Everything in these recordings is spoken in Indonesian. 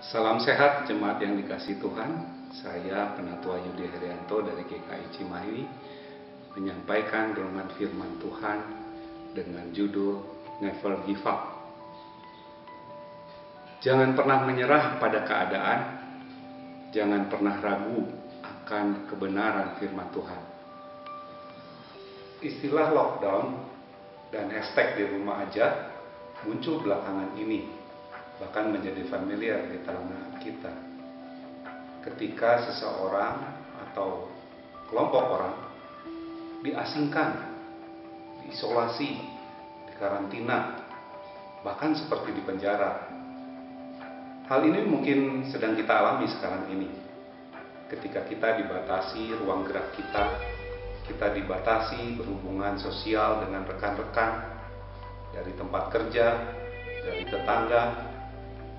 Salam sehat jemaat yang dikasihi Tuhan. Saya Penatua Yudi Herianto dari GKI Cimahi menyampaikan renungan firman Tuhan dengan judul Never Give Up. Jangan pernah menyerah pada keadaan, jangan pernah ragu akan kebenaran firman Tuhan. Istilah lockdown dan hashtag di rumah aja muncul belakangan ini, bahkan menjadi familiar di tengah kita. Ketika seseorang atau kelompok orang diasingkan, diisolasi, dikarantina, bahkan seperti di penjara. Hal ini mungkin sedang kita alami sekarang ini. Ketika kita dibatasi ruang gerak kita dibatasi berhubungan sosial dengan rekan-rekan, dari tempat kerja, dari tetangga,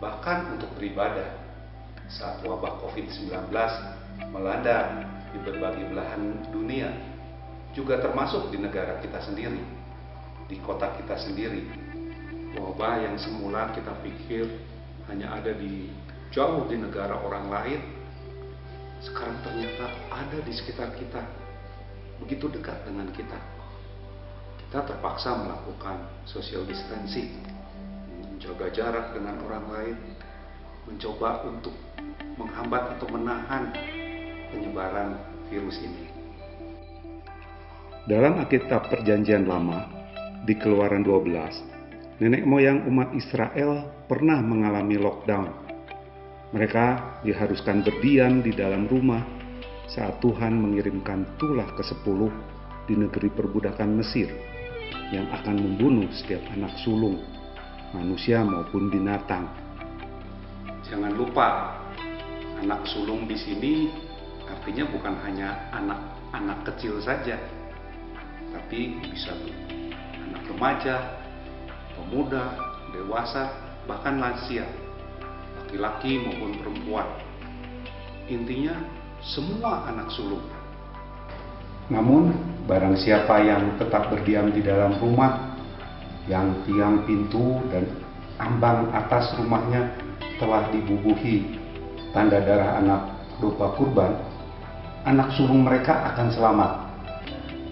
bahkan untuk beribadah saat wabah COVID-19 melanda di berbagai belahan dunia, juga termasuk di negara kita sendiri, di kota kita sendiri. Wabah yang semula kita pikir hanya ada jauh di negara orang lain, sekarang ternyata ada di sekitar kita, begitu dekat dengan kita. Kita terpaksa melakukan social distancing, menjaga jarak dengan orang lain, mencoba untuk menghambat atau menahan penyebaran virus ini. Dalam Alkitab Perjanjian Lama, di Keluaran 12, nenek moyang umat Israel pernah mengalami lockdown. Mereka diharuskan berdiam di dalam rumah saat Tuhan mengirimkan tulah ke-10 di negeri perbudakan Mesir yang akan membunuh setiap anak sulung, manusia maupun binatang. Jangan lupa, anak sulung di sini artinya bukan hanya anak-anak kecil saja, tapi bisa anak remaja, pemuda, dewasa, bahkan lansia, laki-laki maupun perempuan. Intinya semua anak sulung. Namun barang siapa yang tetap berdiam di dalam rumah, yang tiang pintu dan ambang atas rumahnya telah dibubuhi tanda darah anak domba kurban, anak sulung mereka akan selamat,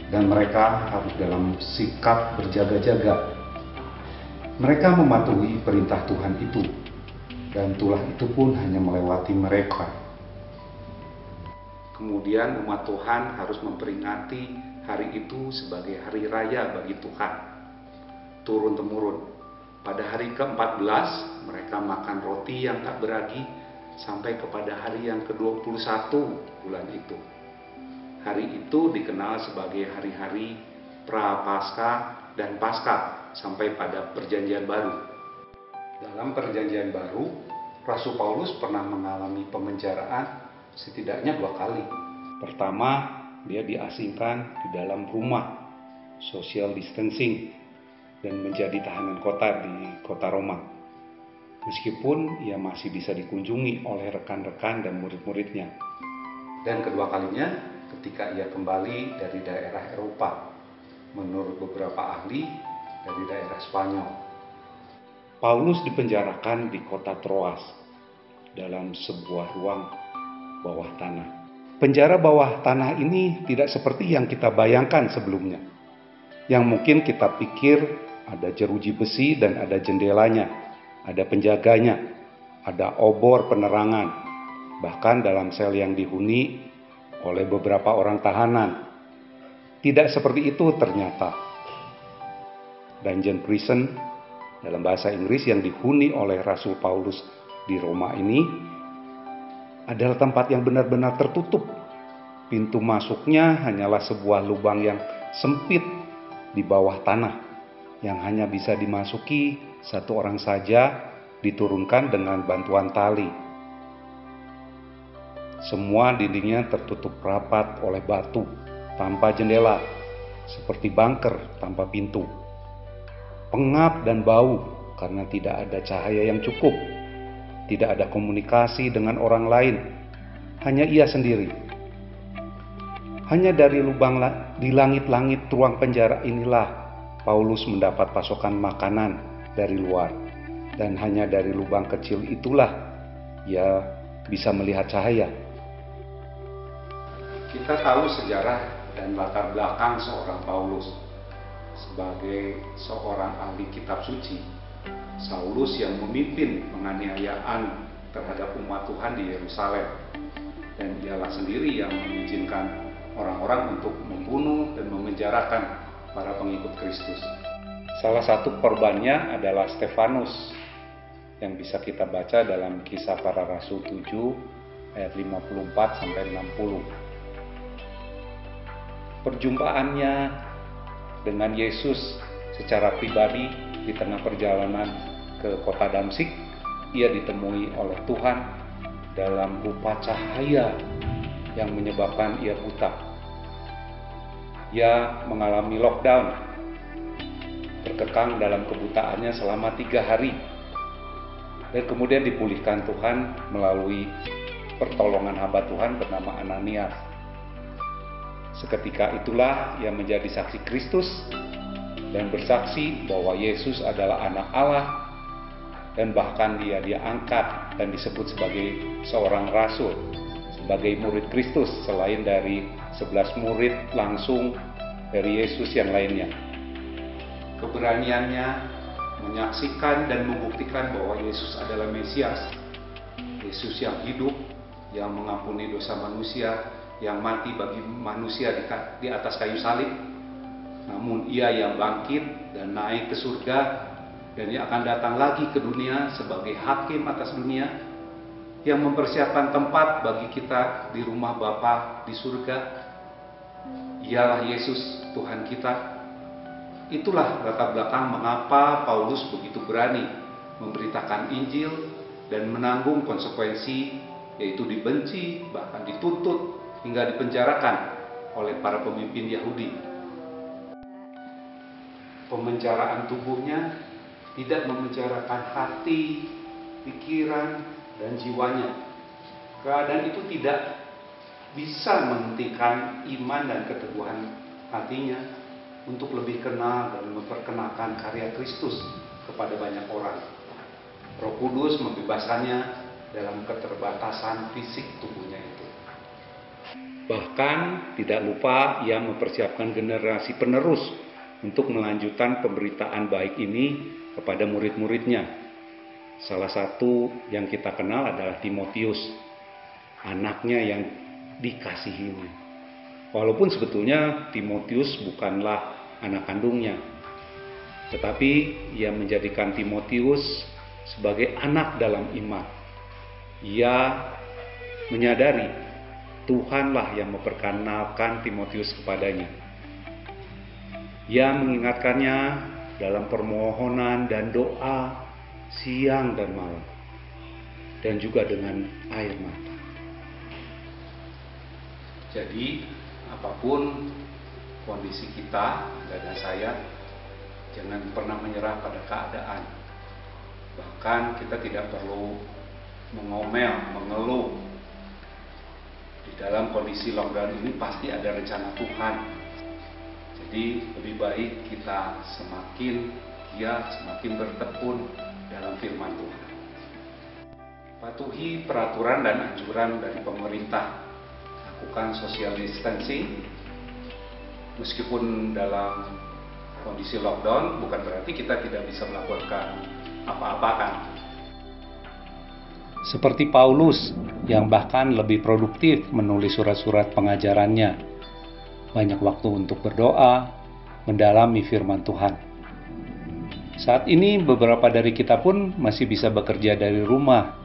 dan mereka harus dalam sikap berjaga-jaga. Mereka mematuhi perintah Tuhan itu, dan tulah itu pun hanya melewati mereka. Kemudian umat Tuhan harus memperingati hari itu sebagai hari raya bagi Tuhan, turun-temurun. Pada hari ke-14 mereka makan roti yang tak beragi sampai kepada hari yang ke-21 bulan itu. Hari itu dikenal sebagai hari-hari Prapaskah dan Paskah sampai pada Perjanjian Baru. Dalam Perjanjian Baru, Rasul Paulus pernah mengalami pemenjaraan setidaknya 2 kali. Pertama, dia diasingkan di dalam rumah, social distancing, dan menjadi tahanan kota di kota Roma. Meskipun ia masih bisa dikunjungi oleh rekan-rekan dan murid-muridnya. Dan kedua kalinya ketika ia kembali dari daerah Eropa, menurut beberapa ahli dari daerah Spanyol. Paulus dipenjarakan di kota Troas dalam sebuah ruang bawah tanah. Penjara bawah tanah ini tidak seperti yang kita bayangkan sebelumnya, yang mungkin kita pikir ada jeruji besi dan ada jendelanya, ada penjaganya, ada obor penerangan, bahkan dalam sel yang dihuni oleh beberapa orang tahanan. Tidak seperti itu ternyata. Dungeon prison dalam bahasa Inggris yang dihuni oleh Rasul Paulus di Roma ini adalah tempat yang benar-benar tertutup. Pintu masuknya hanyalah sebuah lubang yang sempit di bawah tanah, yang hanya bisa dimasuki satu orang saja, diturunkan dengan bantuan tali. Semua dindingnya tertutup rapat oleh batu, tanpa jendela, seperti bunker tanpa pintu. Pengap dan bau karena tidak ada cahaya yang cukup. Tidak ada komunikasi dengan orang lain, hanya ia sendiri. Hanya dari lubang di langit-langit ruang penjara inilah Paulus mendapat pasokan makanan dari luar. Dan hanya dari lubang kecil itulah ia bisa melihat cahaya. Kita tahu sejarah dan latar belakang seorang Paulus. Sebagai seorang ahli kitab suci, Saulus yang memimpin penganiayaan terhadap umat Tuhan di Yerusalem, dan ialah sendiri yang mengizinkan orang-orang untuk membunuh dan memenjarakan para pengikut Kristus. Salah satu korbannya adalah Stefanus, yang bisa kita baca dalam Kisah Para Rasul 7 ayat 54 sampai 60. Perjumpaannya dengan Yesus secara pribadi di tengah perjalanan ke kota Damsyik, ia ditemui oleh Tuhan dalam rupa cahaya yang menyebabkan ia buta. Ia mengalami lockdown, terkekang dalam kebutaannya selama 3 hari, dan kemudian dipulihkan Tuhan melalui pertolongan hamba Tuhan bernama Ananias. Seketika itulah ia menjadi saksi Kristus dan bersaksi bahwa Yesus adalah anak Allah, dan bahkan dia diangkat dan disebut sebagai seorang rasul, sebagai murid Kristus selain dari 11 murid langsung dari Yesus yang lainnya. Keberaniannya menyaksikan dan membuktikan bahwa Yesus adalah Mesias, Yesus yang hidup, yang mengampuni dosa manusia, yang mati bagi manusia di atas kayu salib, namun ia yang bangkit dan naik ke surga, dan ia akan datang lagi ke dunia sebagai hakim atas dunia, yang mempersiapkan tempat bagi kita di rumah Bapa di surga. Ialah Yesus Tuhan kita. Itulah latar belakang mengapa Paulus begitu berani memberitakan Injil dan menanggung konsekuensi, yaitu dibenci, bahkan dituntut hingga dipenjarakan oleh para pemimpin Yahudi. Pemenjaraan tubuhnya tidak memenjarakan hati, pikiran, dan jiwanya. Keadaan itu tidak bisa menghentikan iman dan keteguhan hatinya untuk lebih kenal dan memperkenalkan karya Kristus kepada banyak orang. Roh Kudus membebaskannya dalam keterbatasan fisik tubuhnya itu. Bahkan tidak lupa ia mempersiapkan generasi penerus untuk melanjutkan pemberitaan baik ini kepada murid-muridnya. Salah satu yang kita kenal adalah Timotius, anaknya yang dikasihinya. Walaupun sebetulnya Timotius bukanlah anak kandungnya, tetapi ia menjadikan Timotius sebagai anak dalam iman. Ia menyadari Tuhanlah yang memperkenalkan Timotius kepadanya. Ia mengingatkannya dalam permohonan dan doa siang dan malam, dan juga dengan air mata. Jadi, apapun kondisi kita dan saya, jangan pernah menyerah pada keadaan. Bahkan kita tidak perlu mengomel, mengeluh. Di dalam kondisi lockdown ini pasti ada rencana Tuhan. Jadi lebih baik kita semakin giat, semakin bertekun dalam firman Tuhan. Patuhi peraturan dan anjuran dari pemerintah. Lakukan social distancing. Meskipun dalam kondisi lockdown, bukan berarti kita tidak bisa melakukan apa-apa kan. Seperti Paulus yang bahkan lebih produktif menulis surat-surat pengajarannya. Banyak waktu untuk berdoa, mendalami firman Tuhan. Saat ini beberapa dari kita pun masih bisa bekerja dari rumah.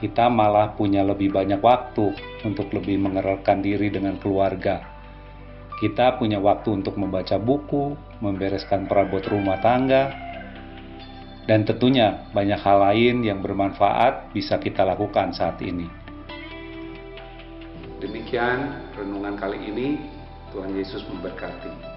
Kita malah punya lebih banyak waktu untuk lebih mengerahkan diri dengan keluarga. Kita punya waktu untuk membaca buku, membereskan perabot rumah tangga, dan tentunya banyak hal lain yang bermanfaat bisa kita lakukan saat ini. Demikian renungan kali ini. Tuhan Yesus memberkati.